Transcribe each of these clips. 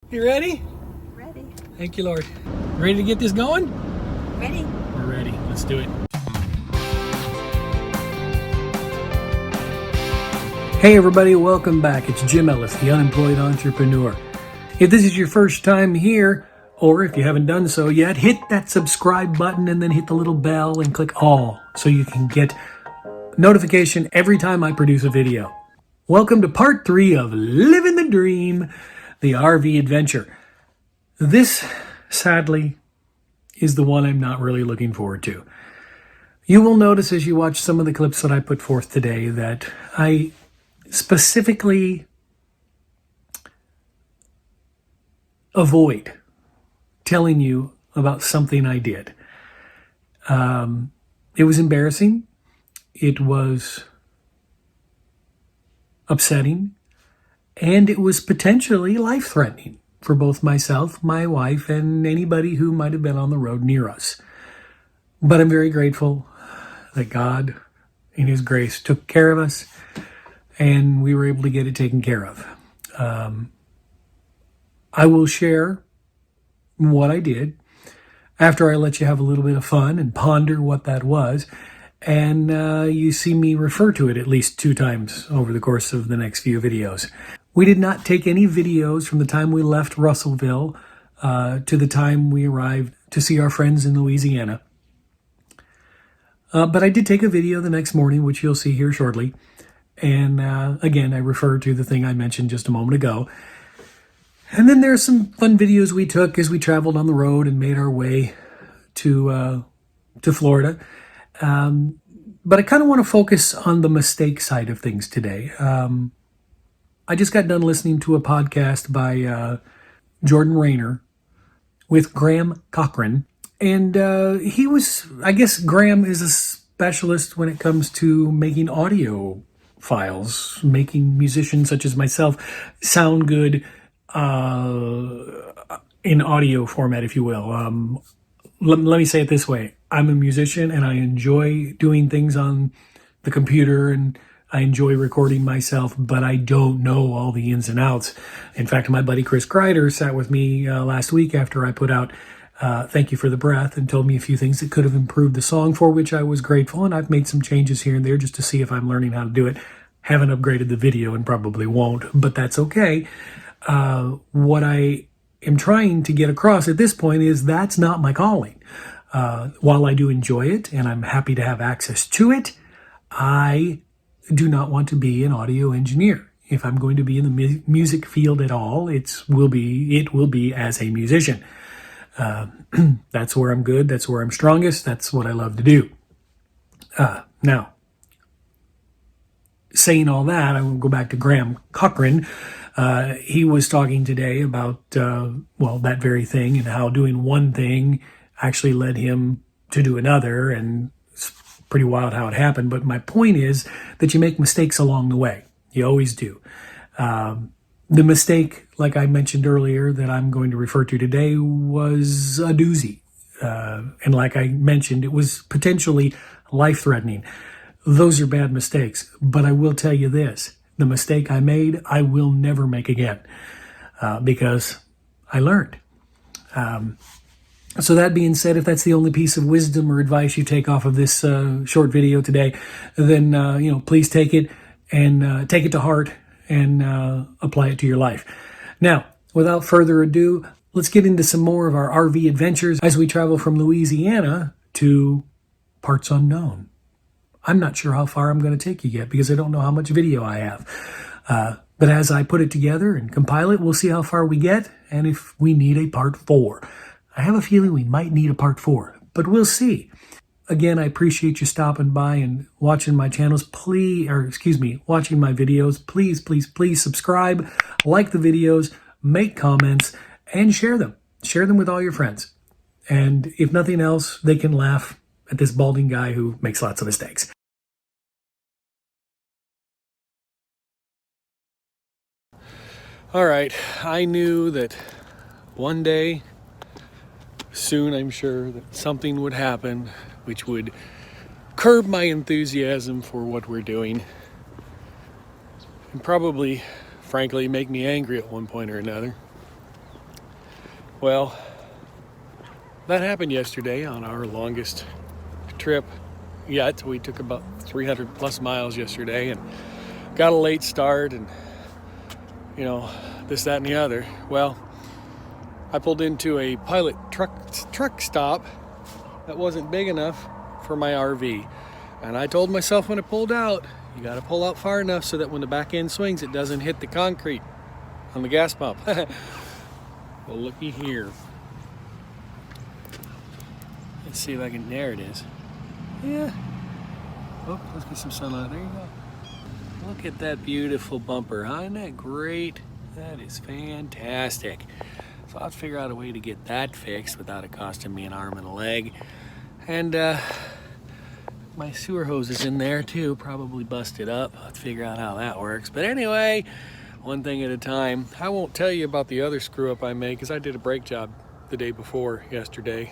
You ready? Ready. Thank you, Lord. Ready to get this going? Ready. We're ready. Let's do it. Hey everybody, welcome back. It's Jim Ellis, the Unemployed Entrepreneur. If this is your first time here, or if you haven't done so yet, hit that subscribe button and then hit the little bell and click all so you can get notification every time I produce a video. Welcome to part 3 of Living the Dream, the RV adventure. This, sadly, is the one I'm not really looking forward to. You will notice as you watch some of the clips that I put forth today that I specifically avoid telling you about something I did. It was embarrassing. It was upsetting. And it was potentially life-threatening for both myself, my wife, and anybody who might have been on the road near us. But I'm very grateful that God, in His grace, took care of us, and we were able to get it taken care of. I will share what I did after I let you have a little bit of fun and ponder what that was. And you see me refer to it at least 2 times over the course of the next few videos. We did not take any videos from the time we left Russellville to the time we arrived to see our friends in Louisiana. But I did take a video the next morning, which you'll see here shortly. And again, I refer to the thing I mentioned just a moment ago. And then there's some fun videos we took as we traveled on the road and made our way to Florida. But I kind of want to focus on the mistake side of things today. I just got done listening to a podcast by Jordan Rayner with Graham Cochran. And he was, I guess Graham is a specialist when it comes to making audio files, making musicians such as myself sound good in audio format, if you will. Let me say it this way. I'm a musician and I enjoy doing things on the computer and I enjoy recording myself, but I don't know all the ins and outs. In fact, my buddy Chris Kreider sat with me last week after I put out Thank You for the Breath and told me a few things that could have improved the song, for which I was grateful. And I've made some changes here and there just to see if I'm learning how to do it. Haven't upgraded the video and probably won't, but that's okay. What I am trying to get across at this point is that's not my calling. While I do enjoy it and I'm happy to have access to it, I do not want to be an audio engineer. If I'm going to be in the music field at all, it will be as a musician. That's where I'm good. That's where I'm strongest. That's what I love to do. Now, saying all that, I will go back to Graham Cochran. He was talking today about, that very thing and how doing one thing actually led him to do another, and it's pretty wild how it happened. But my point is that you make mistakes along the way. You always do. The mistake, like I mentioned earlier, that I'm going to refer to today was a doozy. And like I mentioned, it was potentially life-threatening. Those are bad mistakes. But I will tell you this. The mistake I made, I will never make again because I learned. So that being said, if that's the only piece of wisdom or advice you take off of this short video today, then please take it and take it to heart and apply it to your life. Now, without further ado, let's get into some more of our RV adventures as we travel from Louisiana to parts unknown. I'm not sure how far I'm going to take you yet because I don't know how much video I have. But as I put it together and compile it, we'll see how far we get and if we need a part 4. I have a feeling we might need a part 4, but we'll see. Again, I appreciate you stopping by and watching my channels. Watching my videos. Please subscribe, like the videos, make comments, and share them. Share them with all your friends. And if nothing else, they can laugh at this balding guy who makes lots of mistakes. All right, I knew that one day, soon I'm sure, that something would happen which would curb my enthusiasm for what we're doing and probably, frankly, make me angry at one point or another. Well, that happened yesterday on our longest trip yet. We took about 300 plus miles yesterday and got a late start and, this, that, and the other. Well, I pulled into a pilot truck stop that wasn't big enough for my RV. And I told myself when I pulled out, you got to pull out far enough so that when the back end swings, it doesn't hit the concrete on the gas pump. Well, looky here. Let's see if I can, there it is. Yeah. Oh, let's get some sunlight. There you go. Look at that beautiful bumper. Huh? Isn't that great? That is fantastic. So I'll have to figure out a way to get that fixed without it costing me an arm and a leg. And my sewer hose is in there too, probably busted up. I'll have to figure out how that works. But anyway, one thing at a time. I won't tell you about the other screw up I made because I did a brake job the day before yesterday.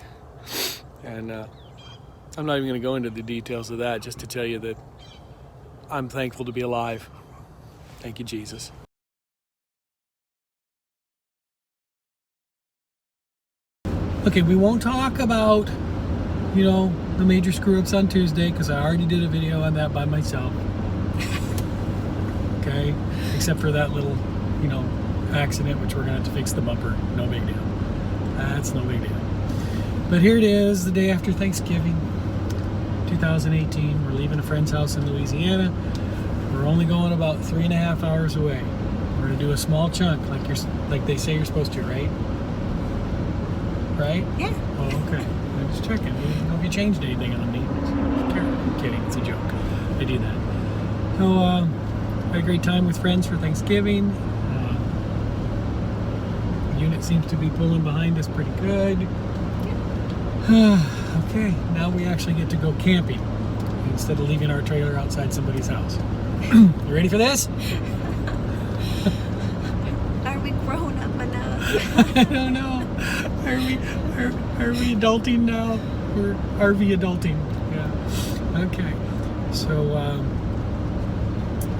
And I'm not even going to go into the details of that, just to tell you that I'm thankful to be alive. Thank you, Jesus. Okay, we won't talk about, the major screw-ups on Tuesday because I already did a video on that by myself. Okay, except for that little, accident, which we're going to have to fix the bumper. No big deal. That's no big deal. But here it is, the day after Thanksgiving, 2018. We're leaving a friend's house in Louisiana. We're only going about 3.5 hours away. We're going to do a small chunk, like they say you're supposed to, right? Right? Yeah. Oh, okay. I'm just checking. I don't know if you changed anything on me. I'm kidding. It's a joke. I do that. So, had a great time with friends for Thanksgiving. The unit seems to be pulling behind us pretty good. Okay, now we actually get to go camping instead of leaving our trailer outside somebody's house. You ready for this? Are we grown up enough? I don't know. Are we adulting now? We're RV adulting. Yeah. Okay. So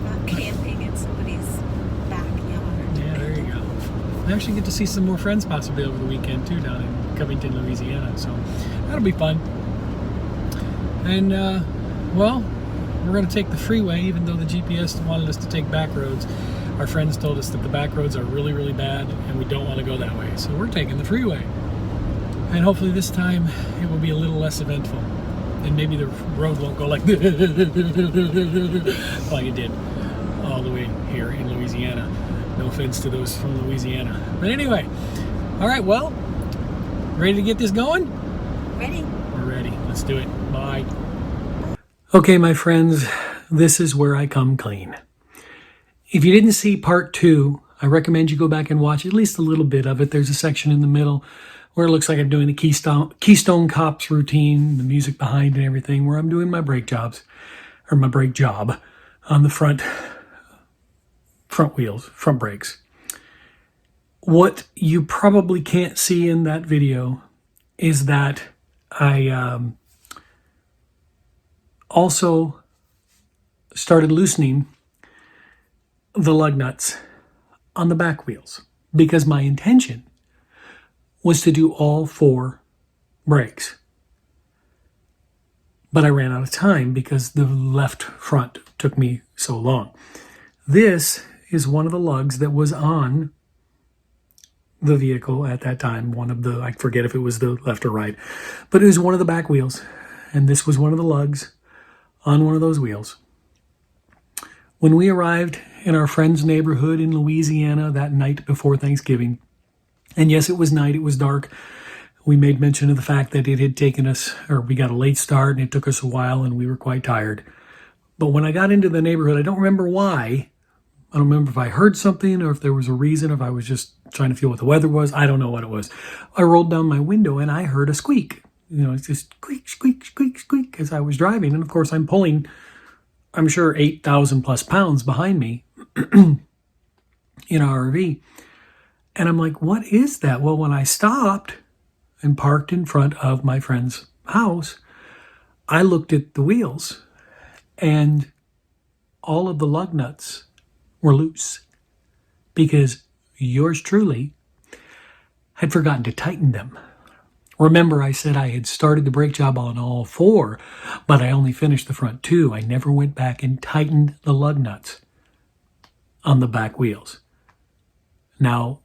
Not camping in somebody's backyard. yeah, there you go. I actually get to see some more friends possibly over the weekend too down in Covington, Louisiana. So that'll be fun. And well, we're going to take the freeway, even though the GPS wanted us to take back roads. Our friends told us that the back roads are really, really bad and we don't want to go that way. So we're taking the freeway. And hopefully this time it will be a little less eventful. And maybe the road won't go like like it did all the way here in Louisiana. No offense to those from Louisiana. But anyway, all right, well, ready to get this going? Ready? We're ready. Let's do it. Bye. Okay, my friends, this is where I come clean. If you didn't see part 2, I recommend you go back and watch at least a little bit of it. There's a section in the middle where it looks like I'm doing the Keystone Cops routine, the music behind and everything, where I'm doing my brake jobs, or my brake job on the front wheels, front brakes. What you probably can't see in that video is that I also started loosening the lug nuts on the back wheels because my intention was to do all 4 brakes. But I ran out of time because the left front took me so long. This is one of the lugs that was on the vehicle at that time. One of the, I forget if it was the left or right, but it was one of the back wheels. And this was one of the lugs on one of those wheels. When we arrived in our friend's neighborhood in Louisiana that night before Thanksgiving, and yes, it was night, it was dark, we made mention of the fact that it had taken us, or we got a late start and it took us a while and we were quite tired. But when I got into the neighborhood, I don't remember why. I don't remember if I heard something or if there was a reason, if I was just trying to feel what the weather was. I don't know what it was. I rolled down my window and I heard a squeak. It's just squeak, squeak, squeak, squeak as I was driving. And of course, I'm pulling, I'm sure 8,000 plus pounds behind me in our RV. And I'm like, what is that? Well, when I stopped and parked in front of my friend's house, I looked at the wheels and all of the lug nuts were loose because yours truly I'd forgotten to tighten them. Remember, I said I had started the brake job on all four, but I only finished the front two. I never went back and tightened the lug nuts on the back wheels. Now,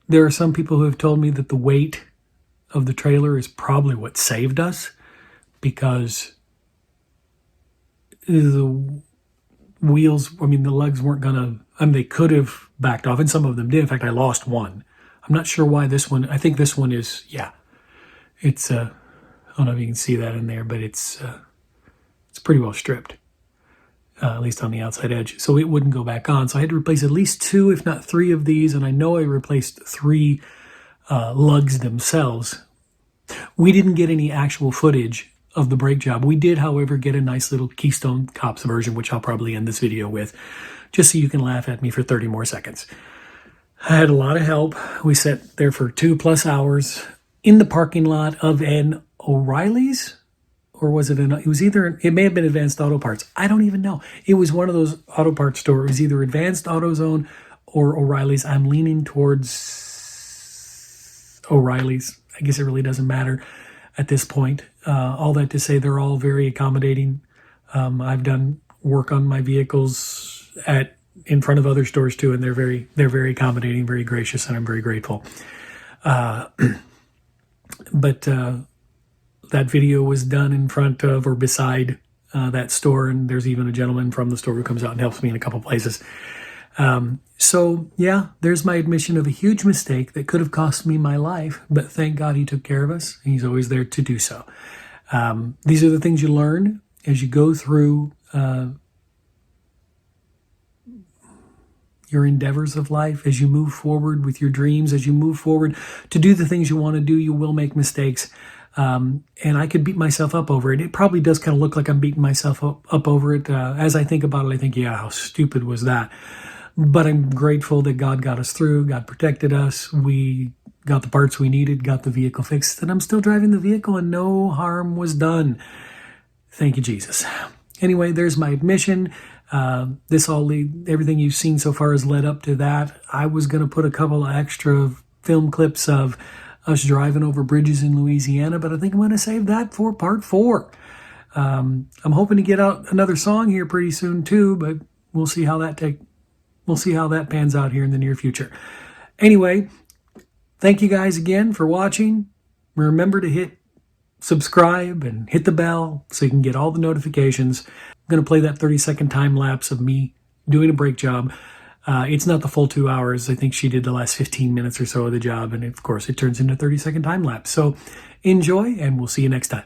there are some people who have told me that the weight of the trailer is probably what saved us, because the wheels, I mean, the lugs weren't gonna, I mean, they could have backed off, and some of them did. In fact, I lost one. I'm not sure why this one, I think this one is, yeah, it's, I don't know if you can see that in there, but it's pretty well stripped, at least on the outside edge. So it wouldn't go back on. So I had to replace at least two, if not three of these, and I know I replaced three lugs themselves. We didn't get any actual footage of the brake job. We did, however, get a nice little Keystone Cops version, which I'll probably end this video with, just so you can laugh at me for 30 more seconds. I had a lot of help. We sat there for 2+ hours in the parking lot of an O'Reilly's, or was it it was either, it may have been Advanced Auto Parts. I don't even know. It was one of those auto parts stores. It was either Advanced AutoZone or O'Reilly's. I'm leaning towards O'Reilly's. I guess it really doesn't matter at this point. All that to say, they're all very accommodating. I've done work on my vehicles in front of other stores too, and they're very accommodating, very gracious, and I'm very grateful. But that video was done in front of or beside that store, and there's even a gentleman from the store who comes out and helps me in a couple places. So yeah, there's my admission of a huge mistake that could have cost me my life, but thank God he took care of us. He's always there to do so. These are the things you learn as you go through your endeavors of life, as you move forward with your dreams, as you move forward to do the things you want to do. You will make mistakes. And I could beat myself up over it. It probably does kind of look like I'm beating myself up over it. As I think about it, I think, yeah, how stupid was that? But I'm grateful that God got us through. God protected us. We got the parts we needed, got the vehicle fixed, and I'm still driving the vehicle and no harm was done. Thank you, Jesus. Anyway, there's my admission. Everything you've seen so far has led up to that. I was going to put a couple of extra film clips of us driving over bridges in Louisiana, but I think I'm going to save that for part 4. I'm hoping to get out another song here pretty soon too, but we'll see how that pans out here in the near future. Anyway, thank you guys again for watching. Remember to hit subscribe and hit the bell so you can get all the notifications. I'm going to play that 30-second time lapse of me doing a brake job. It's not the full 2 hours. I think she did the last 15 minutes or so of the job, and of course it turns into a 30-second time lapse. So enjoy, and we'll see you next time.